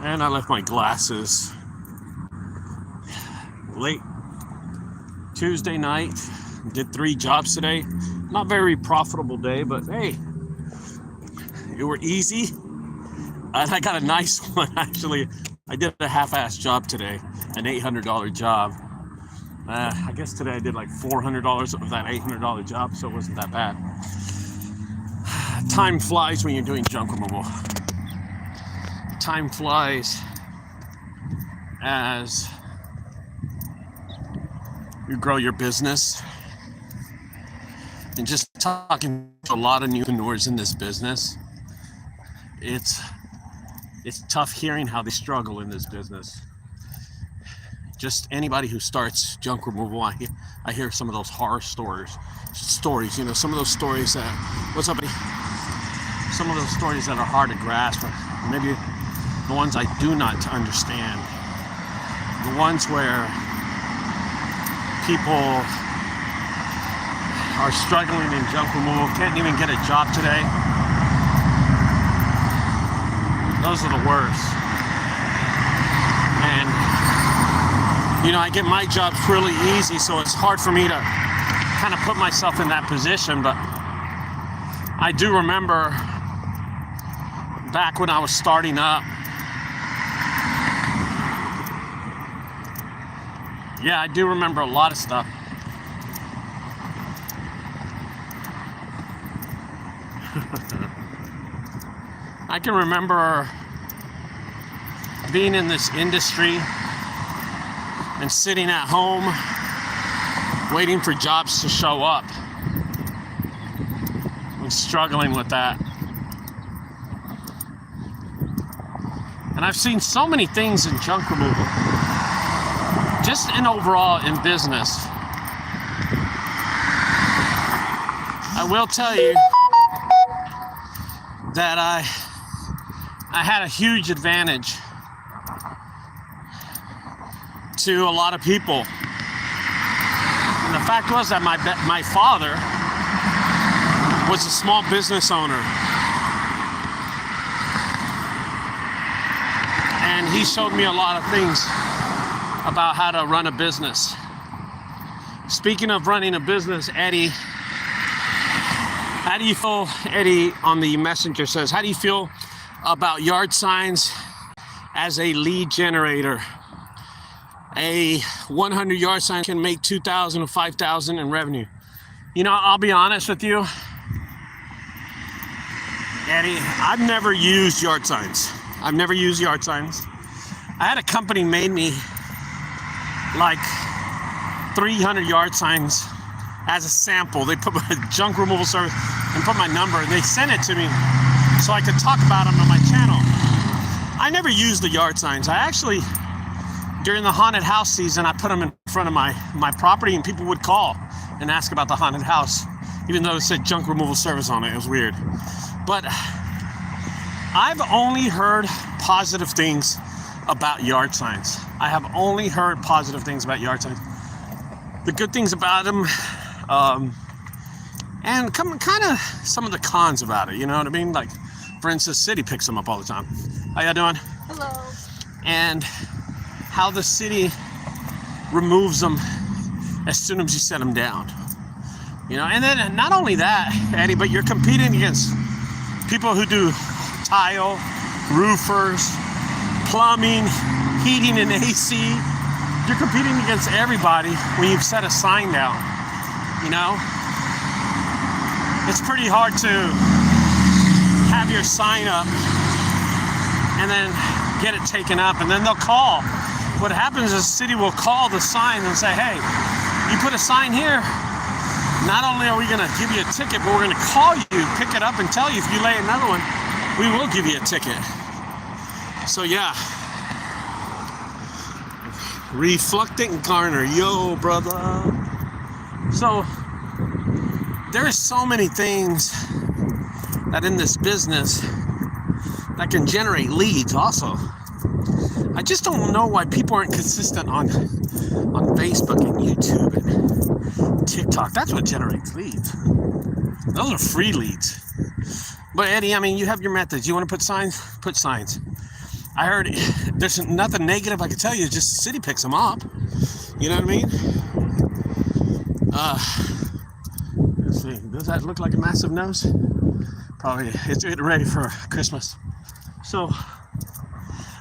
And I left my glasses late Tuesday night. Did 3 jobs today. Not very profitable day, but hey, it were easy. And I got a nice one actually. I did a half-ass job today, an $800 job. I guess today I did like $400 of that $800 job, so it wasn't that bad. Time flies when you're doing junk removal. Time flies as you grow your business. And just talking to a lot of new entrepreneurs in this business, it's tough hearing how they struggle in this business. Just anybody who starts junk removal, I hear some of those horror stories, you know, some of those stories that, what's up, buddy? Some of those stories that are hard to grasp, or maybe the ones I do not understand, the ones where people are struggling in junk removal, can't even get a job today. Those are the worst. And, you know, I get my jobs really easy, so it's hard for me to kind of put myself in that position, but I do remember back when I was starting up, yeah, I do remember a lot of stuff. I can remember being in this industry and sitting at home waiting for jobs to show up and struggling with that. And I've seen so many things in junk removal, just in overall in business. I will tell you that I had a huge advantage to a lot of people. And the fact was that my father was a small business owner. And he showed me a lot of things about how to run a business. Speaking of running a business, Eddie, how do you feel, Eddie on the messenger says, how do you feel about yard signs as a lead generator? A 100 yard sign can make $2,000 or $5,000 in revenue. You know, I'll be honest with you, Eddie, I've never used yard signs. I had a company made me like 300 yard signs as a sample. They put my junk removal service and put my number, and they sent it to me so I could talk about them on my channel. I never used the yard signs. I actually, during the haunted house season, I put them in front of my property, and people would call and ask about the haunted house, even though it said junk removal service on it. It was weird. But I've only heard positive things about yard signs. I have only heard positive things about yard signs. The good things about them, and kind of some of the cons about it, you know what I mean? Like, for instance, city picks them up all the time. How y'all doing? Hello. And how the city removes them as soon as you set them down. You know, and then not only that, Eddie, but you're competing against people who do tile, roofers, plumbing, heating and AC. You're competing against everybody when you've set a sign down, you know? It's pretty hard to have your sign up and then get it taken up, and then they'll call. What happens is the city will call the sign and say, hey, you put a sign here, not only are we gonna give you a ticket, but we're gonna call you, pick it up and tell you if you lay another one, we will give you a ticket. So yeah. Reflecting Garner, yo brother. So there is so many things that in this business that can generate leads also. I just don't know why people aren't consistent on Facebook and YouTube and TikTok. That's what generates leads. Those are free leads. But Eddie, I mean, you have your methods. You want to put signs? Put signs. I heard there's nothing negative I can tell you. It's just the city picks them up. You know what I mean? Let's see. Does that look like a massive nose? Probably. It's ready for Christmas. So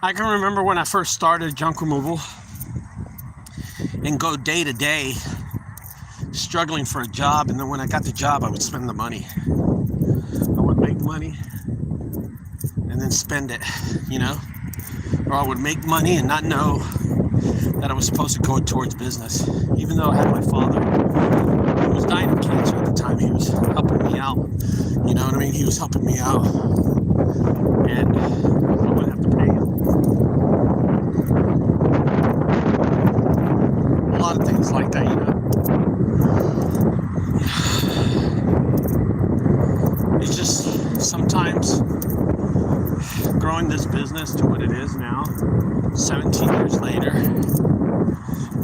I can remember when I first started junk removal and go day to day struggling for a job, and then when I got the job I would spend the money. I would make money and then spend it, you know? Or I would make money and not know that I was supposed to go towards business. Even though I had my father who was dying of cancer at the time, he was helping me out. You know what I mean? He was helping me out. And I wouldn't have to pay him. A lot of things like that, you know? It's just sometimes growing this business to what it is now, 17 years later,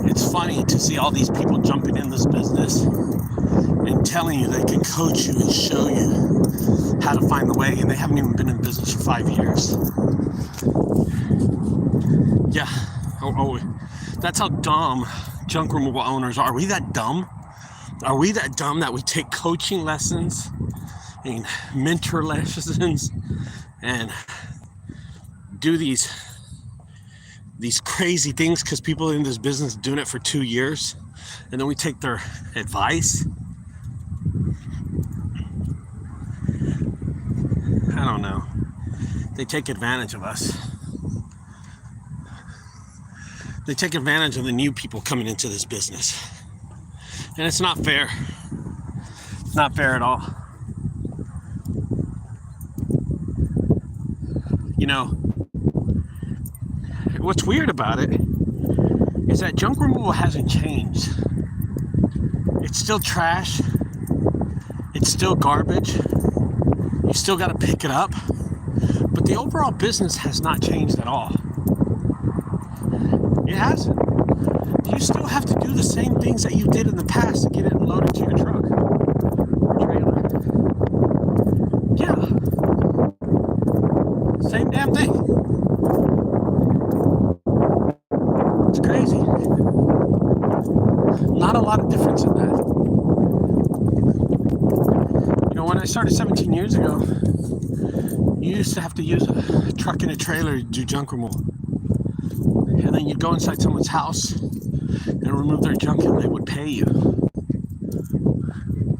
it's funny to see all these people jumping in this business and telling you they can coach you and show you how to find the way, and they haven't even been in business for 5 years. Yeah. Oh, that's how dumb junk removal owners are. Are we that dumb? Are we that dumb that we take coaching lessons and mentor lessons and do these crazy things because people in this business doing it for 2 years, and then we take their advice? I don't know. They take advantage of us. They take advantage of the new people coming into this business. And it's not fair. It's not fair at all. You know, what's weird about it is that junk removal hasn't changed. It's still trash. It's still garbage. You still got to pick it up. But the overall business has not changed at all. It hasn't. You still have to do the same things that you did in the past to get it loaded to your truck or trailer. Yeah. Same damn thing. It's crazy. Not a lot of difference in that. You know, when I started 17 years ago, you used to have to use a truck and a trailer to do junk removal. And then you'd go inside someone's house and remove their junk, and they would pay you.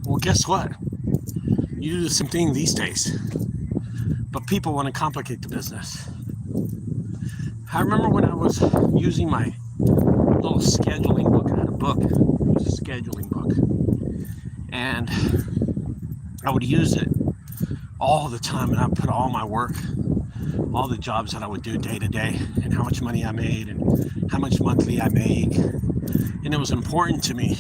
Well, guess what? You do the same thing these days. But people want to complicate the business. I remember when I was using my little scheduling book. I had a book. It was a scheduling book. And I would use it all the time, and I would put all my work, all the jobs that I would do day to day, and how much money I made and how much monthly I make. And it was important to me.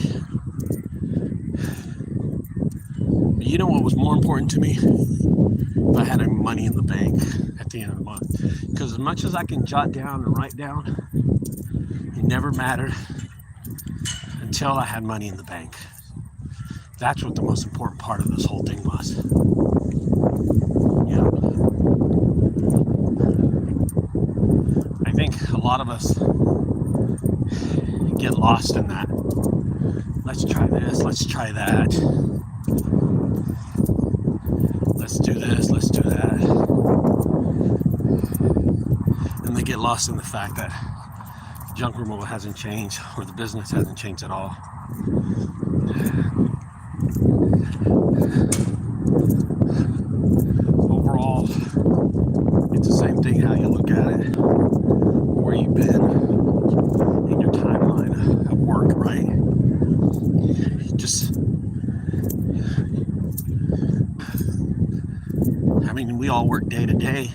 But you know what was more important to me? If I had money in the bank at the end of the month. Because as much as I can jot down and write down, it never mattered until I had money in the bank. That's what the most important part of this whole thing was. Yeah. I think a lot of us get lost in that. Let's try this, let's try that. Let's do this, let's do that. And they get lost in the fact that junk removal hasn't changed, or the business hasn't changed at all. Overall, it's the same thing how you look at it, where you've been in your timeline of work, right? We all work day to day,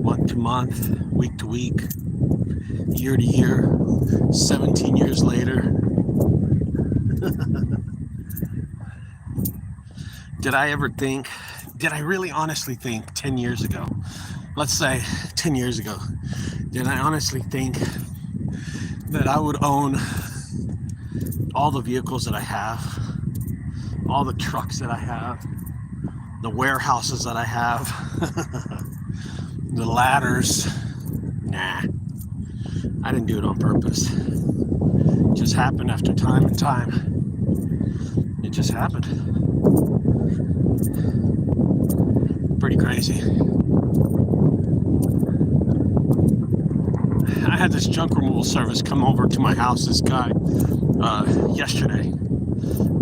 month to month, week to week, year to year, 17 years later. Did I really honestly think 10 years ago, let's say 10 years ago, did I honestly think that I would own all the vehicles that I have, all the trucks that I have, the warehouses that I have, the ladders. Nah, I didn't do it on purpose. It just happened after time and time. It just happened. Pretty crazy. I had this junk removal service come over to my house, this guy, yesterday.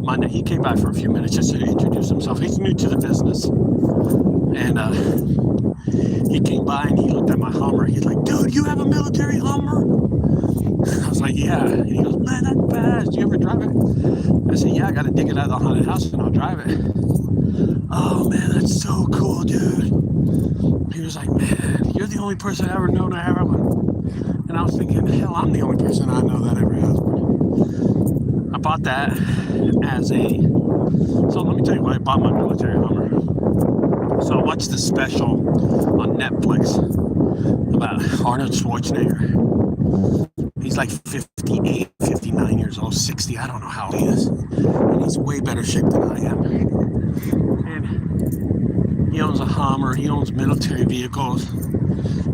Monday. He came by for a few minutes just to introduce himself. He's new to the business. And he came by and he looked at my Hummer. He's like, dude, you have a military Hummer? I was like, yeah. And he goes, man, that's fast. Do you ever drive it? I said, yeah, I got to dig it out of the haunted house and I'll drive it. Oh, man, that's so cool, dude. He was like, man, you're the only person I ever known to have one. And I was thinking, hell, I'm the only person I know that ever has one. I bought that as a, so let me tell you why I bought my military Hummer. So I watched this special on Netflix about Arnold Schwarzenegger. He's like 58, 59 years old, 60, I don't know how he is. And he's way better shape than I am. And he owns a Hummer, he owns military vehicles.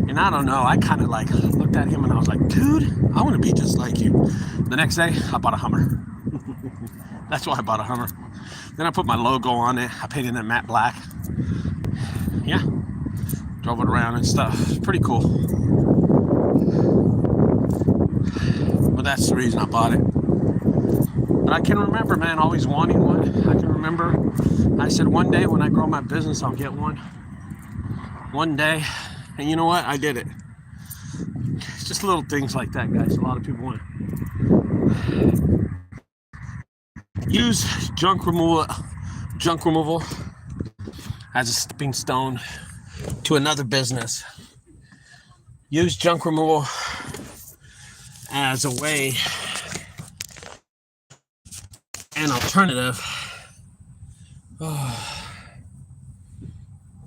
And I don't know, I kind of like looked at him and I was like, dude, I want to be just like you. The next day, I bought a Hummer. That's why I bought a Hummer. Then I put my logo on it. I painted it matte black. Yeah. Drove it around and stuff. It's pretty cool. But that's the reason I bought it. But I can remember, man, always wanting one. I can remember I said one day when I grow my business, I'll get one. One day. And you know what? I did it. It's just little things like that, guys. A lot of people want to use junk removal as a stepping stone to another business. Use junk removal as a way, an alternative.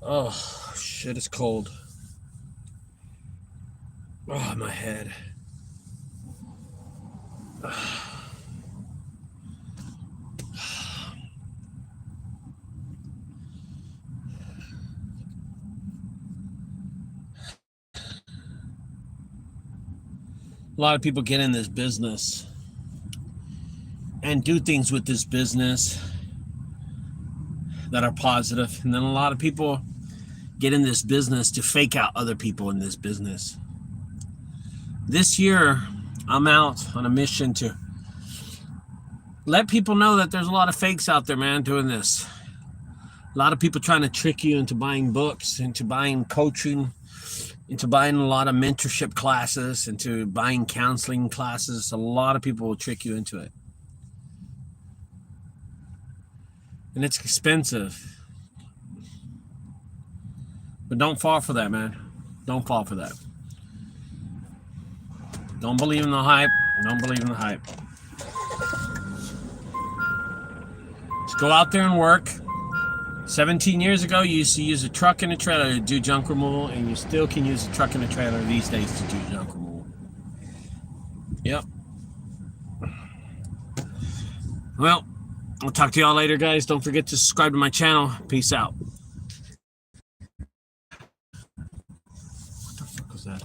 Oh, shit, it's cold. Oh, my head. A lot of people get in this business and do things with this business that are positive. And then a lot of people get in this business to fake out other people in this business. This year, I'm out on a mission to let people know that there's a lot of fakes out there, man, doing this. A lot of people trying to trick you into buying books, into buying coaching, into buying a lot of mentorship classes, into buying counseling classes. A lot of people will trick you into it. And it's expensive. But don't fall for that, man. Don't fall for that. Don't believe in the hype. Don't believe in the hype. Just go out there and work. 17 years ago, you used to use a truck and a trailer to do junk removal, and you still can use a truck and a trailer these days to do junk removal. Yep. Well, I'll talk to y'all later, guys. Don't forget to subscribe to my channel. Peace out.